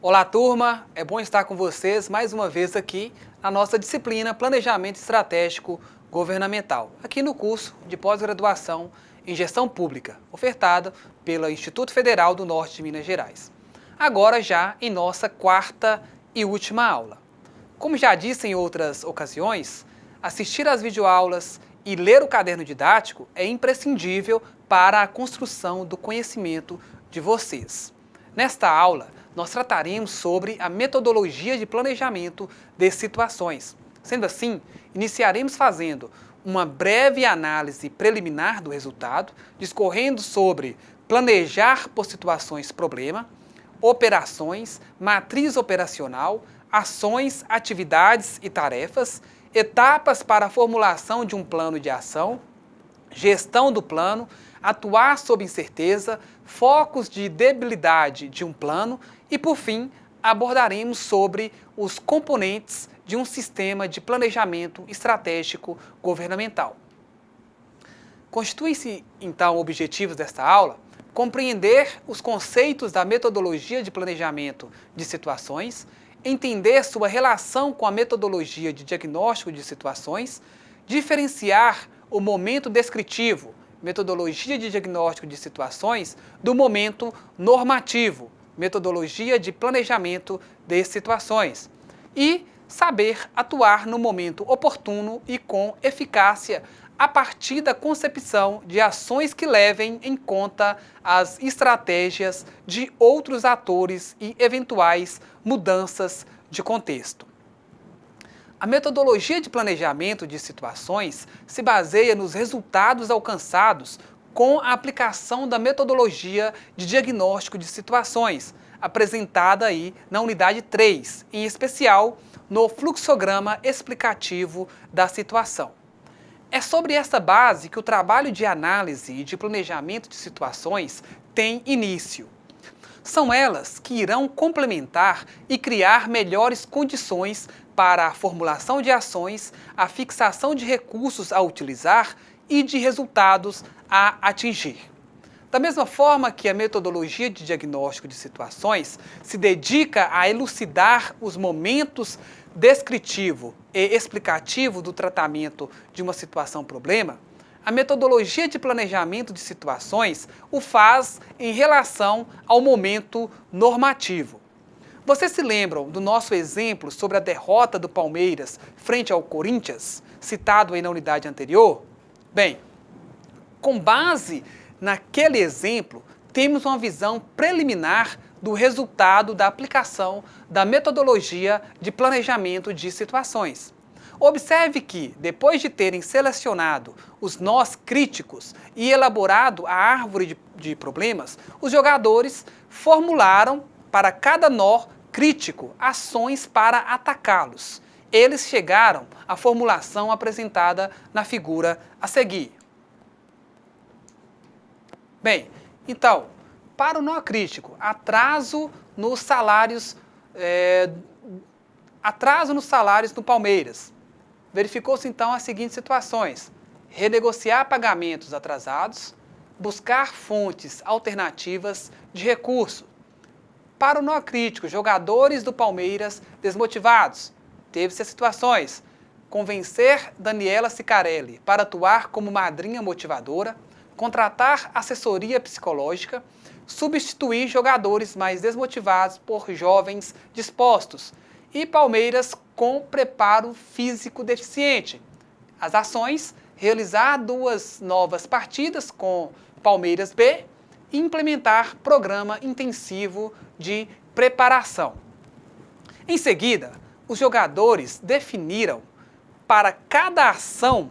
Olá, turma! É bom estar com vocês mais uma vez aqui na nossa disciplina Planejamento Estratégico Governamental, aqui no curso de pós-graduação em Gestão Pública, ofertado pelo Instituto Federal do Norte de Minas Gerais. Agora já em nossa quarta e última aula. Como já disse em outras ocasiões, assistir às videoaulas e ler o caderno didático é imprescindível para a construção do conhecimento de vocês. Nesta aula, nós trataremos sobre a metodologia de planejamento de situações. Sendo assim, iniciaremos fazendo uma breve análise preliminar do resultado, discorrendo sobre planejar por situações problema, operações, matriz operacional, ações, atividades e tarefas, etapas para a formulação de um plano de ação, gestão do plano, atuar sob incerteza, focos de debilidade de um plano e, por fim, abordaremos sobre os componentes de um sistema de planejamento estratégico governamental. Constituem-se, então, objetivos desta aula compreender os conceitos da metodologia de planejamento de situações, entender sua relação com a metodologia de diagnóstico de situações, diferenciar o momento descritivo, metodologia de diagnóstico de situações, do momento normativo, metodologia de planejamento de situações, e saber atuar no momento oportuno e com eficácia a partir da concepção de ações que levem em conta as estratégias de outros atores e eventuais mudanças de contexto. A metodologia de planejamento de situações se baseia nos resultados alcançados com a aplicação da metodologia de diagnóstico de situações, apresentada aí na unidade 3, em especial no fluxograma explicativo da situação. É sobre essa base que o trabalho de análise e de planejamento de situações tem início. São elas que irão complementar e criar melhores condições para a formulação de ações, a fixação de recursos a utilizar e de resultados a atingir. Da mesma forma que a metodologia de diagnóstico de situações se dedica a elucidar os momentos descritivo e explicativo do tratamento de uma situação-problema, a metodologia de planejamento de situações o faz em relação ao momento normativo. Vocês se lembram do nosso exemplo sobre a derrota do Palmeiras frente ao Corinthians, citado aí na unidade anterior? Bem, com base naquele exemplo, temos uma visão preliminar do resultado da aplicação da metodologia de planejamento de situações. Observe que, depois de terem selecionado os nós críticos e elaborado a árvore de problemas, os jogadores formularam para cada nó crítico ações para atacá-los. Eles chegaram à formulação apresentada na figura a seguir. Bem, então, para o nó crítico, atraso nos salários do Palmeiras. Verificou-se então as seguintes situações: renegociar pagamentos atrasados, buscar fontes alternativas de recurso. Para o nó crítico, jogadores do Palmeiras desmotivados. Teve-se as situações: convencer Daniela Sicarelli para atuar como madrinha motivadora, contratar assessoria psicológica, substituir jogadores mais desmotivados por jovens dispostos e Palmeiras com preparo físico deficiente. As ações: realizar 2 novas partidas com Palmeiras B e implementar programa intensivo de preparação. Em seguida, os jogadores definiram para cada ação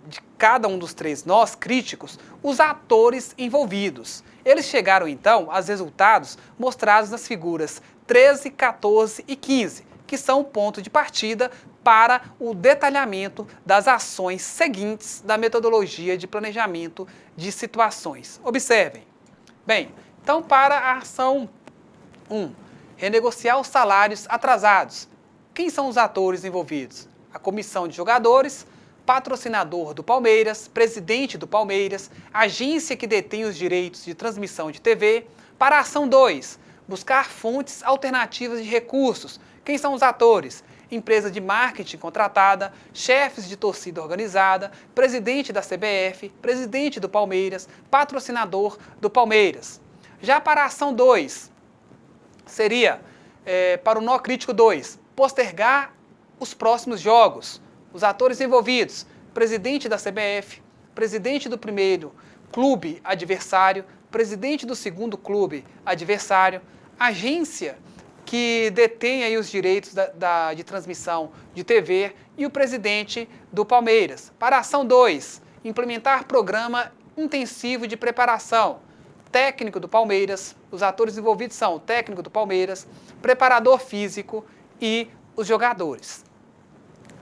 de cada um dos 3 nós críticos os atores envolvidos. Eles chegaram então aos resultados mostrados nas figuras 13, 14 e 15, que são o ponto de partida para o detalhamento das ações seguintes da metodologia de planejamento de situações. Observem. Bem, então para a ação 1, renegociar os salários atrasados. Quem são os atores envolvidos? A comissão de jogadores, patrocinador do Palmeiras, presidente do Palmeiras, agência que detém os direitos de transmissão de TV. Para a ação 2, buscar fontes alternativas de recursos. Quem são os atores? Empresa de marketing contratada, chefes de torcida organizada, presidente da CBF, presidente do Palmeiras, patrocinador do Palmeiras. Já para a ação 2, seria, para o nó crítico 2, postergar os próximos jogos. Os atores envolvidos, presidente da CBF, presidente do primeiro clube adversário, presidente do segundo clube adversário, agência que detém aí os direitos de transmissão de TV e o presidente do Palmeiras. Para a ação 2, implementar programa intensivo de preparação. Técnico do Palmeiras, os atores envolvidos são o técnico do Palmeiras, preparador físico e os jogadores.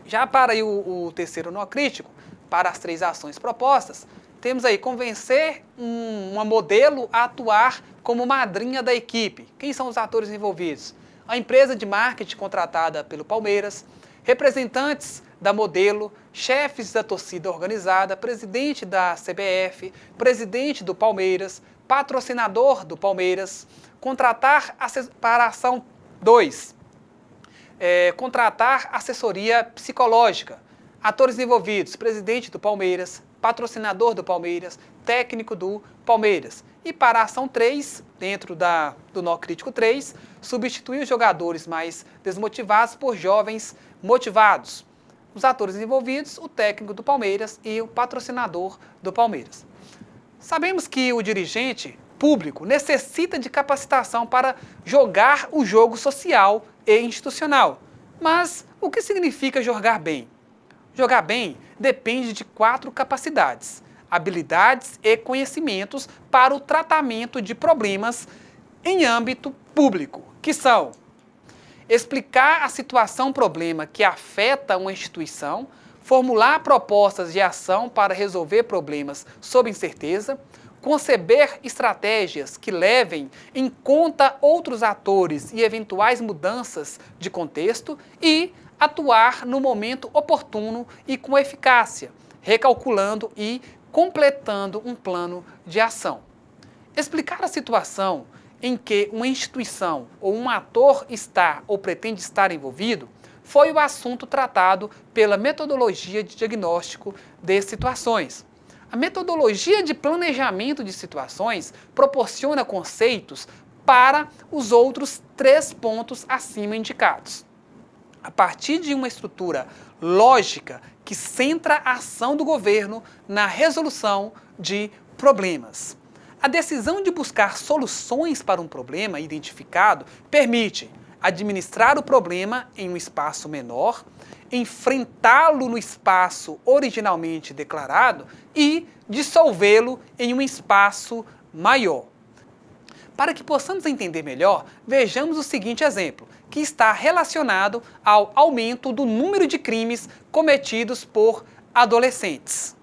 Já para aí o terceiro nó crítico, para as 3 ações propostas, temos aí convencer uma modelo a atuar como madrinha da equipe. Quem são os atores envolvidos? A empresa de marketing contratada pelo Palmeiras, representantes da modelo, chefes da torcida organizada, presidente da CBF, presidente do Palmeiras, patrocinador do Palmeiras, contratar para a ação 2, contratar assessoria psicológica. Atores envolvidos, presidente do Palmeiras, patrocinador do Palmeiras, técnico do Palmeiras. E para a ação 3, dentro do nó crítico 3, substituir os jogadores mais desmotivados por jovens motivados. Os atores envolvidos, o técnico do Palmeiras e o patrocinador do Palmeiras. Sabemos que o dirigente público necessita de capacitação para jogar o jogo social e institucional. Mas o que significa jogar bem? Jogar bem depende de 4 capacidades, habilidades e conhecimentos para o tratamento de problemas em âmbito público, que são explicar a situação-problema que afeta uma instituição, formular propostas de ação para resolver problemas sob incerteza, conceber estratégias que levem em conta outros atores e eventuais mudanças de contexto e atuar no momento oportuno e com eficácia, recalculando e completando um plano de ação. Explicar a situação em que uma instituição ou um ator está ou pretende estar envolvido foi o assunto tratado pela metodologia de diagnóstico de situações. A metodologia de planejamento de situações proporciona conceitos para os outros 3 pontos acima indicados. A partir de uma estrutura lógica que centra a ação do governo na resolução de problemas. A decisão de buscar soluções para um problema identificado permite administrar o problema em um espaço menor, enfrentá-lo no espaço originalmente declarado e dissolvê-lo em um espaço maior. Para que possamos entender melhor, vejamos o seguinte exemplo, que está relacionado ao aumento do número de crimes cometidos por adolescentes.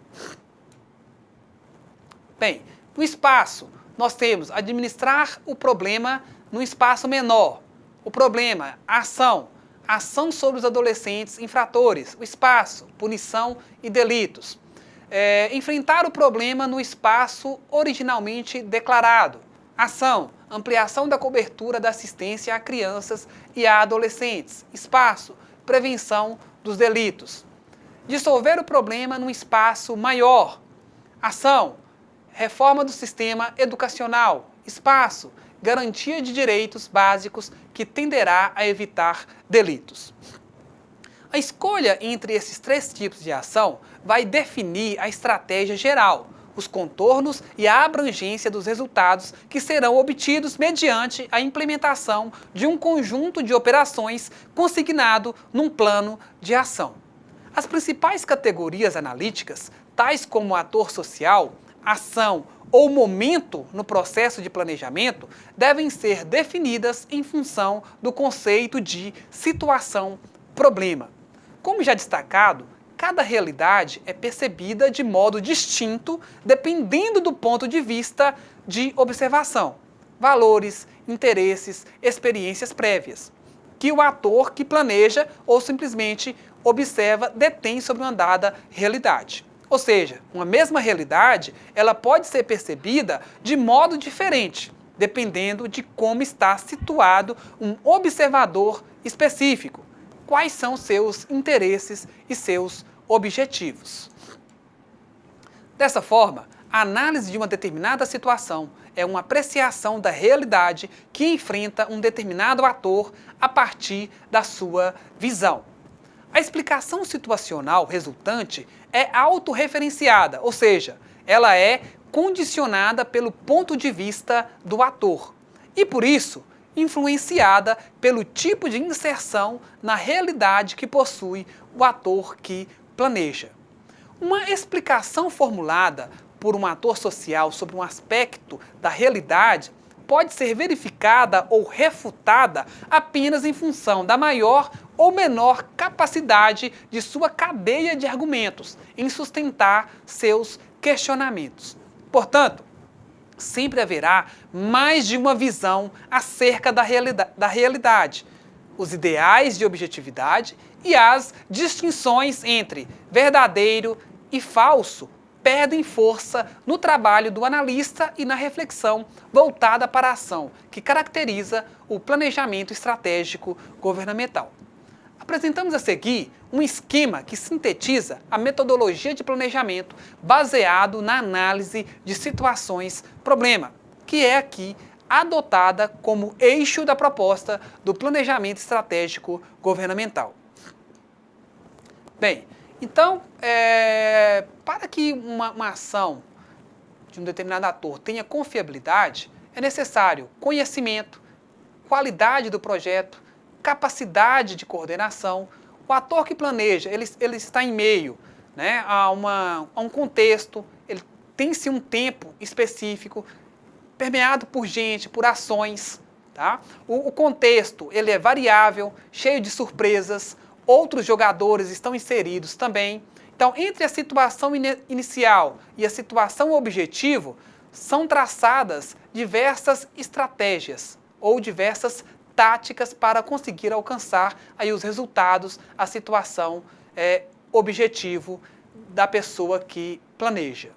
Bem, no espaço, nós temos administrar o problema num espaço menor. O problema, a ação sobre os adolescentes infratores, o espaço, punição e delitos. Enfrentar o problema no espaço originalmente declarado. Ação, ampliação da cobertura da assistência a crianças e a adolescentes. Espaço, prevenção dos delitos. Dissolver o problema num espaço maior. Ação, reforma do sistema educacional. Espaço, garantia de direitos básicos que tenderá a evitar delitos. A escolha entre esses 3 tipos de ação vai definir a estratégia geral, os contornos e a abrangência dos resultados que serão obtidos mediante a implementação de um conjunto de operações consignado num plano de ação. As principais categorias analíticas, tais como ator social, ação ou momento no processo de planejamento, devem ser definidas em função do conceito de situação-problema. Como já destacado, cada realidade é percebida de modo distinto dependendo do ponto de vista de observação, valores, interesses, experiências prévias, que o ator que planeja ou simplesmente observa detém sobre uma dada realidade. Ou seja, uma mesma realidade, ela pode ser percebida de modo diferente, dependendo de como está situado um observador específico, quais são seus interesses e seus objetivos. Dessa forma, a análise de uma determinada situação é uma apreciação da realidade que enfrenta um determinado ator a partir da sua visão. A explicação situacional resultante é autorreferenciada, ou seja, ela é condicionada pelo ponto de vista do ator e, por isso, influenciada pelo tipo de inserção na realidade que possui o ator que planeja. Uma explicação formulada por um ator social sobre um aspecto da realidade pode ser verificada ou refutada apenas em função da maior ou menor capacidade de sua cadeia de argumentos em sustentar seus questionamentos. Portanto, sempre haverá mais de uma visão acerca da realidade, os ideais de objetividade e as distinções entre verdadeiro e falso perdem força no trabalho do analista e na reflexão voltada para a ação, que caracteriza o planejamento estratégico governamental. Apresentamos a seguir um esquema que sintetiza a metodologia de planejamento baseado na análise de situações-problema, que é aqui adotada como eixo da proposta do planejamento estratégico governamental. Bem, então, para que uma ação de um determinado ator tenha confiabilidade, é necessário conhecimento, qualidade do projeto, capacidade de coordenação. O ator que planeja, ele está em meio, né, a um contexto, ele tem-se um tempo específico, permeado por gente, por ações. Tá? O contexto ele é variável, cheio de surpresas, outros jogadores estão inseridos também. Então, entre a situação inicial e a situação objetivo, são traçadas diversas estratégias ou diversas táticas para conseguir alcançar aí os resultados, a situação objetivo da pessoa que planeja.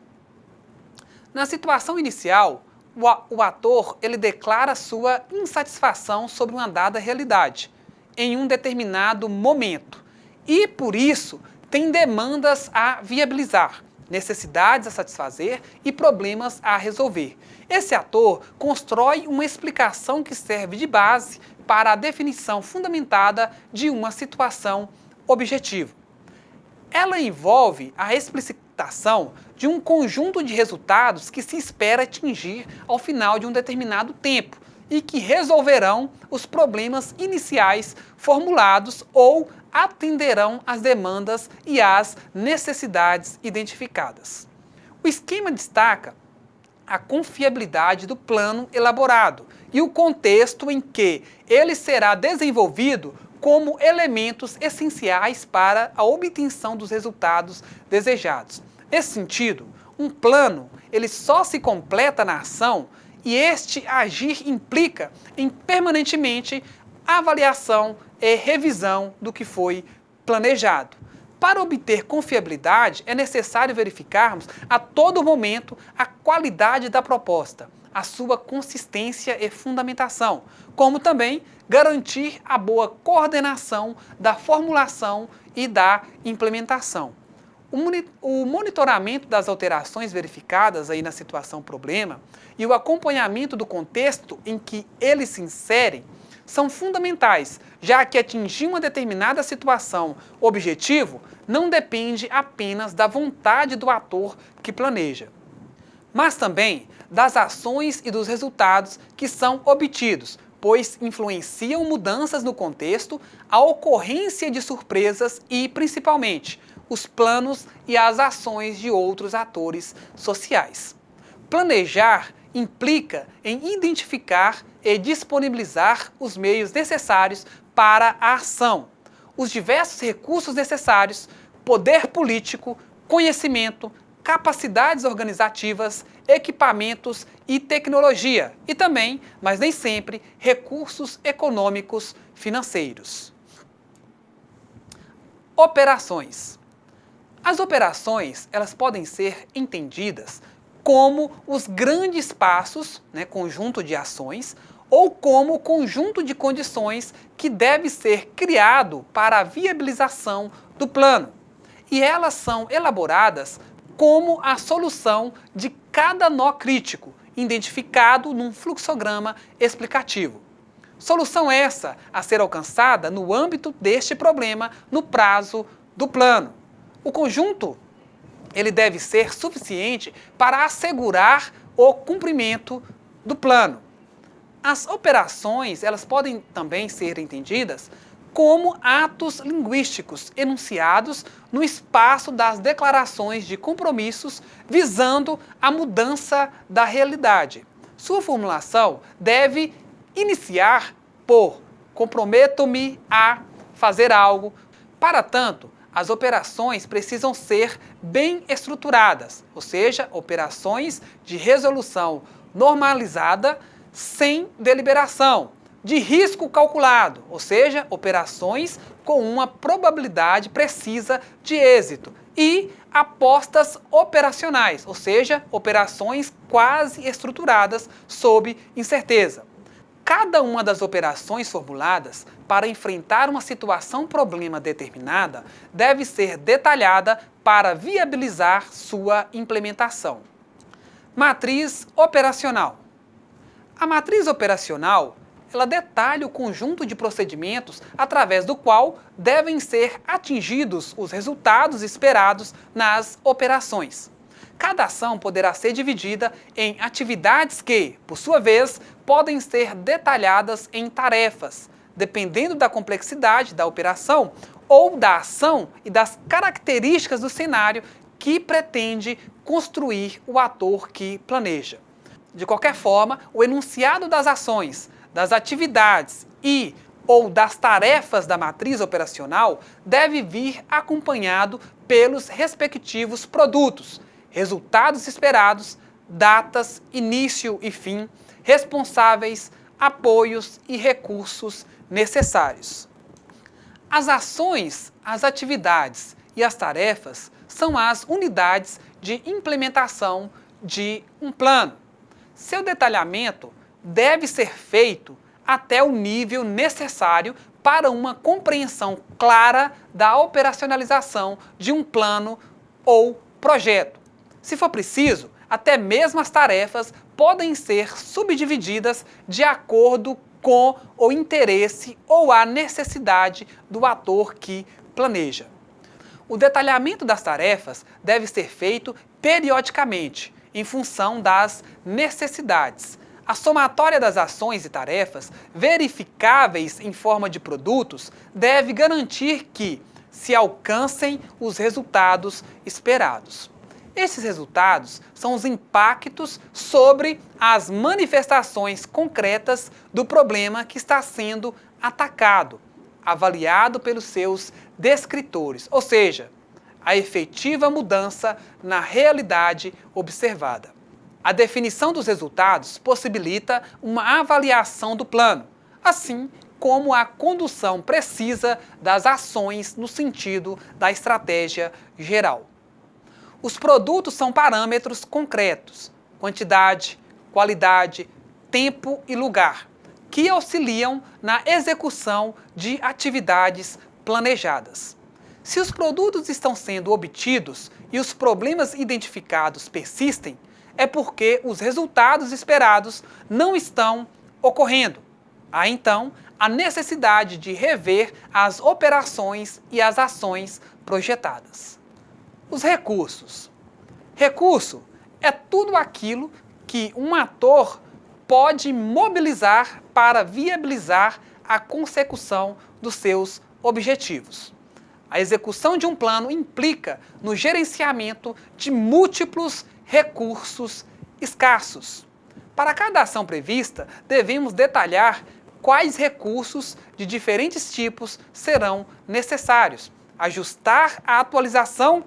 Na situação inicial, o ator ele declara sua insatisfação sobre uma dada realidade em um determinado momento e, por isso, tem demandas a viabilizar, necessidades a satisfazer e problemas a resolver. Esse ator constrói uma explicação que serve de base para a definição fundamentada de uma situação objetiva. Ela envolve a explicitação de um conjunto de resultados que se espera atingir ao final de um determinado tempo e que resolverão os problemas iniciais formulados ou atenderão às demandas e às necessidades identificadas. O esquema destaca a confiabilidade do plano elaborado e o contexto em que ele será desenvolvido como elementos essenciais para a obtenção dos resultados desejados. Nesse sentido, um plano ele só se completa na ação e este agir implica em permanentemente avaliação e revisão do que foi planejado. Para obter confiabilidade, é necessário verificarmos a todo momento a qualidade da proposta, a sua consistência e fundamentação, como também garantir a boa coordenação da formulação e da implementação. O monitoramento das alterações verificadas aí na situação problema e o acompanhamento do contexto em que eles se inserem são fundamentais, já que atingir uma determinada situação objetivo não depende apenas da vontade do ator que planeja, mas também das ações e dos resultados que são obtidos, pois influenciam mudanças no contexto, a ocorrência de surpresas e, principalmente, os planos e as ações de outros atores sociais. Planejar implica em identificar e disponibilizar os meios necessários para a ação, os diversos recursos necessários, poder político, conhecimento, capacidades organizativas, equipamentos e tecnologia, e também, mas nem sempre, recursos econômicos financeiros. Operações. As operações, elas podem ser entendidas como os grandes passos, né, conjunto de ações, ou como o conjunto de condições que deve ser criado para a viabilização do plano. E elas são elaboradas como a solução de cada nó crítico, identificado num fluxograma explicativo. Solução essa a ser alcançada no âmbito deste problema no prazo do plano. O conjunto ele deve ser suficiente para assegurar o cumprimento do plano. As operações elas podem também ser entendidas como atos linguísticos enunciados no espaço das declarações de compromissos visando a mudança da realidade. Sua formulação deve iniciar por comprometo-me a fazer algo. Para tanto, as operações precisam ser bem estruturadas, ou seja, operações de resolução normalizada sem deliberação, de risco calculado, ou seja, operações com uma probabilidade precisa de êxito, e apostas operacionais, ou seja, operações quase estruturadas sob incerteza. Cada uma das operações formuladas para enfrentar uma situação-problema determinada deve ser detalhada para viabilizar sua implementação. Matriz operacional. A matriz operacional ela detalha o conjunto de procedimentos através do qual devem ser atingidos os resultados esperados nas operações. Cada ação poderá ser dividida em atividades que, por sua vez, podem ser detalhadas em tarefas, dependendo da complexidade da operação ou da ação e das características do cenário que pretende construir o ator que planeja. De qualquer forma, o enunciado das ações, das atividades ou das tarefas da matriz operacional deve vir acompanhado pelos respectivos produtos, resultados esperados, datas, início e fim, responsáveis, apoios e recursos necessários. As ações, as atividades e as tarefas são as unidades de implementação de um plano. Seu detalhamento deve ser feito até o nível necessário para uma compreensão clara da operacionalização de um plano ou projeto. Se for preciso, até mesmo as tarefas podem ser subdivididas de acordo com o interesse ou a necessidade do ator que planeja. O detalhamento das tarefas deve ser feito periodicamente, em função das necessidades. A somatória das ações e tarefas, verificáveis em forma de produtos, deve garantir que se alcancem os resultados esperados. Esses resultados são os impactos sobre as manifestações concretas do problema que está sendo atacado, avaliado pelos seus descritores, ou seja, a efetiva mudança na realidade observada. A definição dos resultados possibilita uma avaliação do plano, assim como a condução precisa das ações no sentido da estratégia geral. Os produtos são parâmetros concretos, quantidade, qualidade, tempo e lugar, que auxiliam na execução de atividades planejadas. Se os produtos estão sendo obtidos e os problemas identificados persistem, é porque os resultados esperados não estão ocorrendo. Há então a necessidade de rever as operações e as ações projetadas. Os recursos. Recurso é tudo aquilo que um ator pode mobilizar para viabilizar a consecução dos seus objetivos. A execução de um plano implica no gerenciamento de múltiplos recursos escassos. Para cada ação prevista, devemos detalhar quais recursos de diferentes tipos serão necessários, ajustar a atualização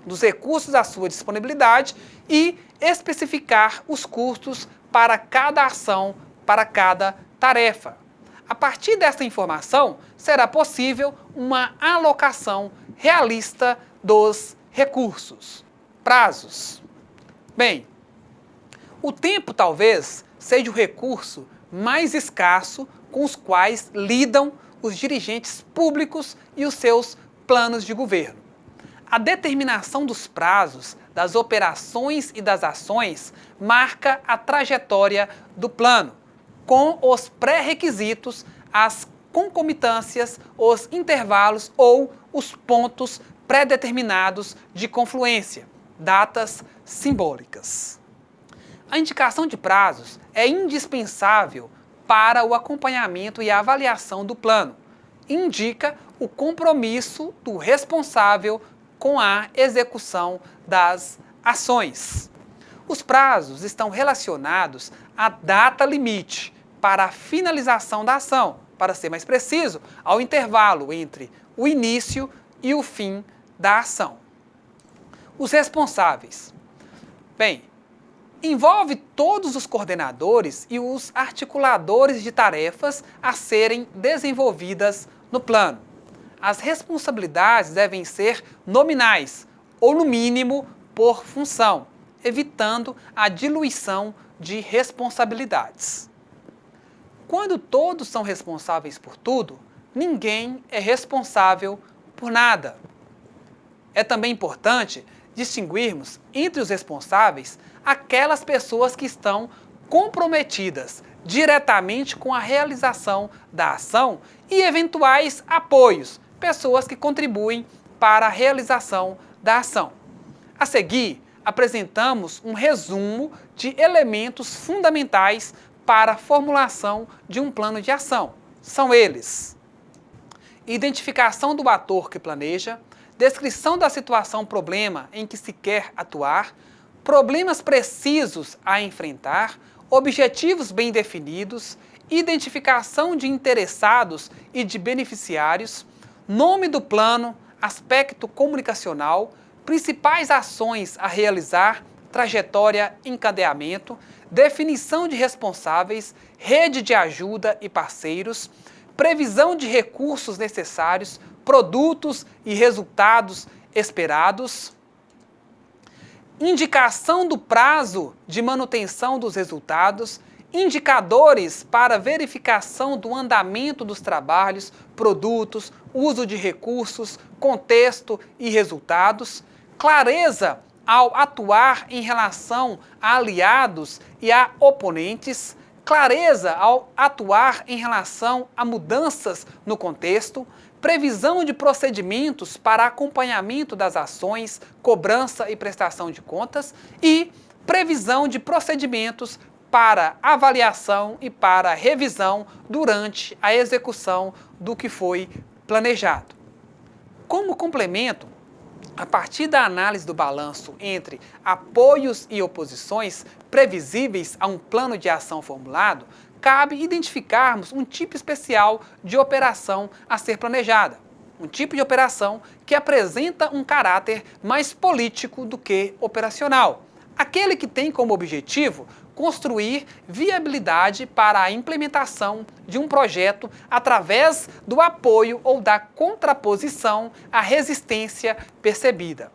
dos recursos à sua disponibilidade e especificar os custos para cada ação, para cada tarefa. A partir desta informação, será possível uma alocação realista dos recursos. Prazos. Bem, O tempo, talvez, seja o recurso mais escasso com os quais lidam os dirigentes públicos e os seus planos de governo. A determinação dos prazos, das operações e das ações marca a trajetória do plano, com os pré-requisitos, as concomitâncias, os intervalos ou os pontos pré-determinados de confluência, datas simbólicas. A indicação de prazos é indispensável para o acompanhamento e a avaliação do plano. Indica o compromisso do responsável com a execução das ações. Os prazos estão relacionados à data limite para a finalização da ação, para ser mais preciso, ao intervalo entre o início e o fim da ação. Os responsáveis. Bem, envolve todos os coordenadores e os articuladores de tarefas a serem desenvolvidas no plano. As responsabilidades devem ser nominais, ou no mínimo por função, evitando a diluição de responsabilidades. Quando todos são responsáveis por tudo, ninguém é responsável por nada. É também importante distinguirmos entre os responsáveis aquelas pessoas que estão comprometidas diretamente com a realização da ação e eventuais apoios, pessoas que contribuem para a realização da ação. A seguir, apresentamos um resumo de elementos fundamentais para a formulação de um plano de ação. São eles: identificação do ator que planeja, descrição da situação-problema em que se quer atuar, problemas precisos a enfrentar, objetivos bem definidos, identificação de interessados e de beneficiários, nome do plano, aspecto comunicacional, principais ações a realizar, trajetória, encadeamento, definição de responsáveis, rede de ajuda e parceiros, previsão de recursos necessários, produtos e resultados esperados, indicação do prazo de manutenção dos resultados, indicadores para verificação do andamento dos trabalhos, produtos, uso de recursos, contexto e resultados, clareza ao atuar em relação a aliados e a oponentes, clareza ao atuar em relação a mudanças no contexto, previsão de procedimentos para acompanhamento das ações, cobrança e prestação de contas e previsão de procedimentos para avaliação e para revisão durante a execução do que foi planejado. Como complemento, a partir da análise do balanço entre apoios e oposições previsíveis a um plano de ação formulado, cabe identificarmos um tipo especial de operação a ser planejada. Um tipo de operação que apresenta um caráter mais político do que operacional. Aquele que tem como objetivo construir viabilidade para a implementação de um projeto através do apoio ou da contraposição à resistência percebida.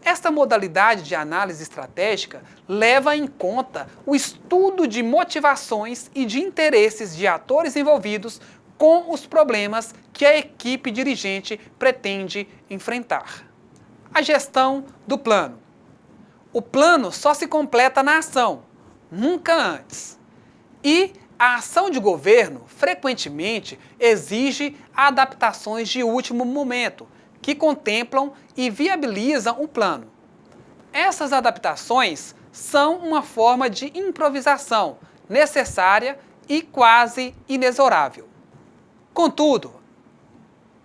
Esta modalidade de análise estratégica leva em conta o estudo de motivações e de interesses de atores envolvidos com os problemas que a equipe dirigente pretende enfrentar. A gestão do plano. O plano só se completa na ação, nunca antes. E a ação de governo, frequentemente, exige adaptações de último momento, que contemplam e viabilizam o plano. Essas adaptações são uma forma de improvisação necessária e quase inexorável. Contudo,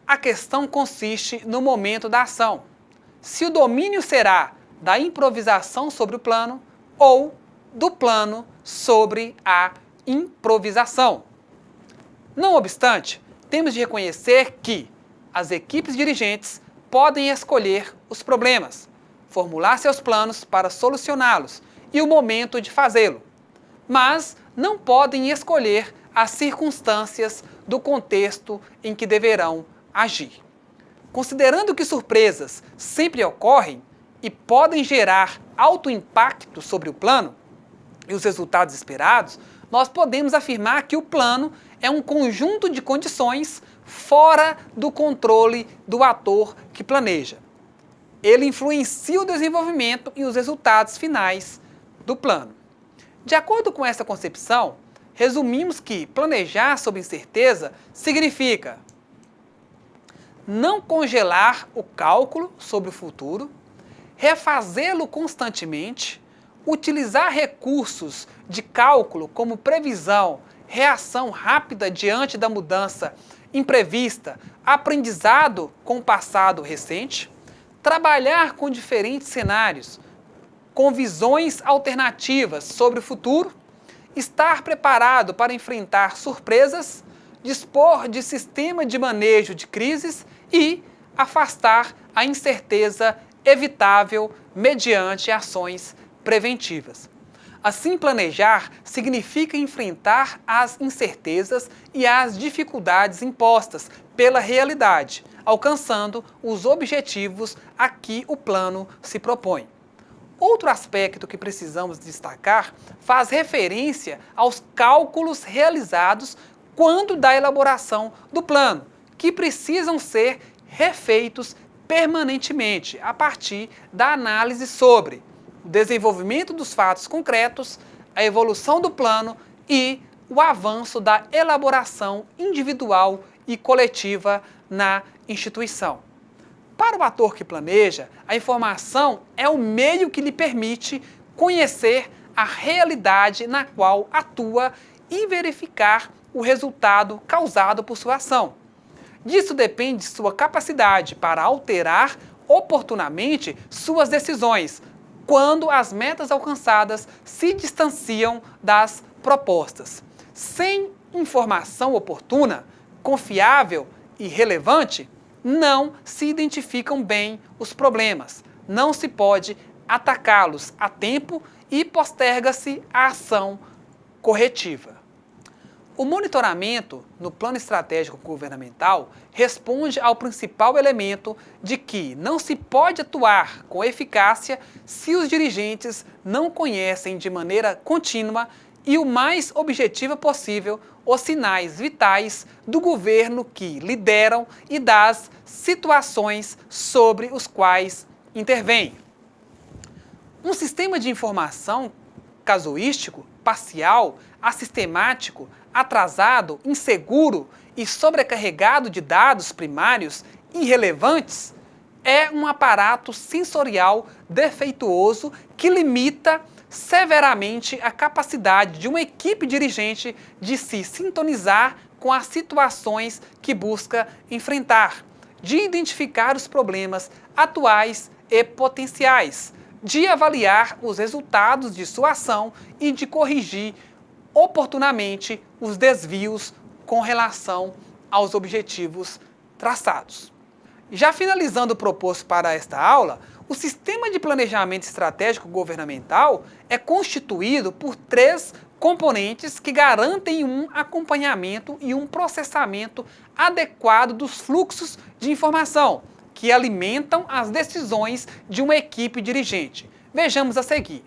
a questão consiste no momento da ação. Se o domínio será da improvisação sobre o plano ou do plano sobre a improvisação. Não obstante, temos de reconhecer que as equipes dirigentes podem escolher os problemas, formular seus planos para solucioná-los e o momento de fazê-lo, mas não podem escolher as circunstâncias do contexto em que deverão agir. Considerando que surpresas sempre ocorrem e podem gerar alto impacto sobre o plano, e os resultados esperados, nós podemos afirmar que o plano é um conjunto de condições fora do controle do ator que planeja. Ele influencia o desenvolvimento e os resultados finais do plano. De acordo com essa concepção, resumimos que planejar sob incerteza significa não congelar o cálculo sobre o futuro, refazê-lo constantemente, utilizar recursos de cálculo como previsão, reação rápida diante da mudança imprevista, aprendizado com o passado recente, trabalhar com diferentes cenários, com visões alternativas sobre o futuro, estar preparado para enfrentar surpresas, dispor de sistema de manejo de crises e afastar a incerteza evitável mediante ações preventivas. Assim, planejar significa enfrentar as incertezas e as dificuldades impostas pela realidade, alcançando os objetivos a que o plano se propõe. Outro aspecto que precisamos destacar faz referência aos cálculos realizados quando da elaboração do plano, que precisam ser refeitos permanentemente a partir da análise sobre o desenvolvimento dos fatos concretos, a evolução do plano e o avanço da elaboração individual e coletiva na instituição. Para o ator que planeja, a informação é o meio que lhe permite conhecer a realidade na qual atua e verificar o resultado causado por sua ação. Disso depende sua capacidade para alterar oportunamente suas decisões, quando as metas alcançadas se distanciam das propostas. Sem informação oportuna, confiável e relevante, não se identificam bem os problemas, não se pode atacá-los a tempo e posterga-se a ação corretiva. O monitoramento no plano estratégico governamental responde ao principal elemento de que não se pode atuar com eficácia se os dirigentes não conhecem de maneira contínua e o mais objetiva possível os sinais vitais do governo que lideram e das situações sobre os quais intervêm. Um sistema de informação casuístico, parcial, assistemático, atrasado, inseguro e sobrecarregado de dados primários irrelevantes é um aparato sensorial defeituoso que limita severamente a capacidade de uma equipe dirigente de se sintonizar com as situações que busca enfrentar, de identificar os problemas atuais e potenciais, de avaliar os resultados de sua ação e de corrigir oportunamente os desvios com relação aos objetivos traçados. Já finalizando o proposto para esta aula, o sistema de planejamento estratégico governamental é constituído por 3 componentes que garantem um acompanhamento e um processamento adequado dos fluxos de informação que alimentam as decisões de uma equipe dirigente. Vejamos a seguir.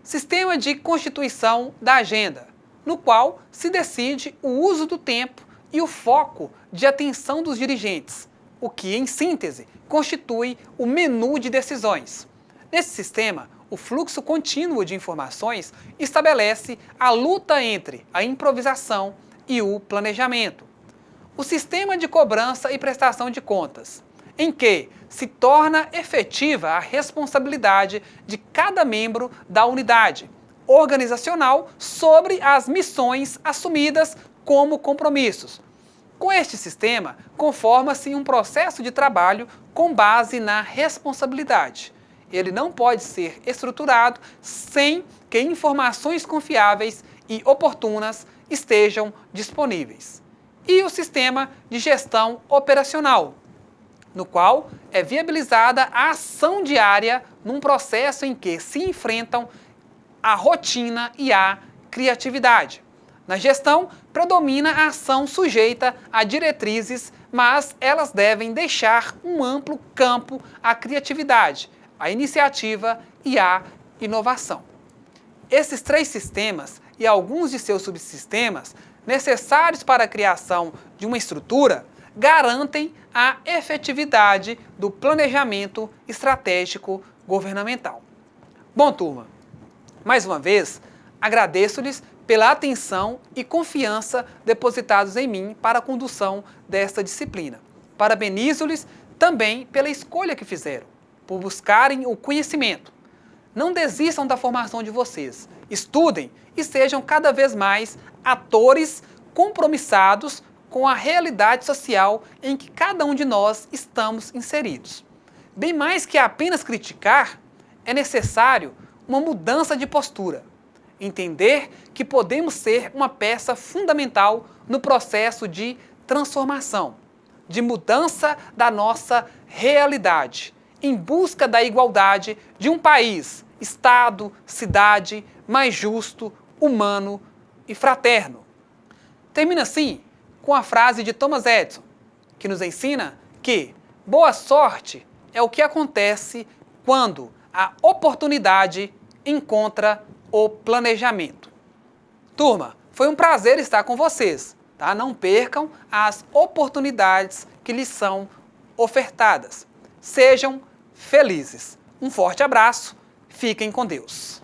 Sistema de constituição da agenda, no qual se decide o uso do tempo e o foco de atenção dos dirigentes, o que, em síntese, constitui o menu de decisões. Nesse sistema, o fluxo contínuo de informações estabelece a luta entre a improvisação e o planejamento. O sistema de cobrança e prestação de contas, em que se torna efetiva a responsabilidade de cada membro da unidade organizacional sobre as missões assumidas como compromissos. Com este sistema, conforma-se um processo de trabalho com base na responsabilidade. Ele não pode ser estruturado sem que informações confiáveis e oportunas estejam disponíveis. E o sistema de gestão operacional, no qual é viabilizada a ação diária num processo em que se enfrentam a rotina e a criatividade. Na gestão, predomina a ação sujeita a diretrizes, mas elas devem deixar um amplo campo à criatividade, à iniciativa e à inovação. Esses 3 sistemas e alguns de seus subsistemas, necessários para a criação de uma estrutura, garantem a efetividade do planejamento estratégico governamental. Bom, turma, mais uma vez, agradeço-lhes pela atenção e confiança depositados em mim para a condução desta disciplina. Parabenizo-lhes também pela escolha que fizeram, por buscarem o conhecimento. Não desistam da formação de vocês. Estudem e sejam cada vez mais atores compromissados com a realidade social em que cada um de nós estamos inseridos. Bem mais que apenas criticar, é necessário uma mudança de postura. Entender que podemos ser uma peça fundamental no processo de transformação, de mudança da nossa realidade, em busca da igualdade de um país, estado, cidade mais justo, humano e fraterno. Termina assim com a frase de Thomas Edison, que nos ensina que boa sorte é o que acontece quando a oportunidade encontra o planejamento. Turma, foi um prazer estar com vocês, tá? Não percam as oportunidades que lhes são ofertadas. Sejam felizes. Um forte abraço, fiquem com Deus.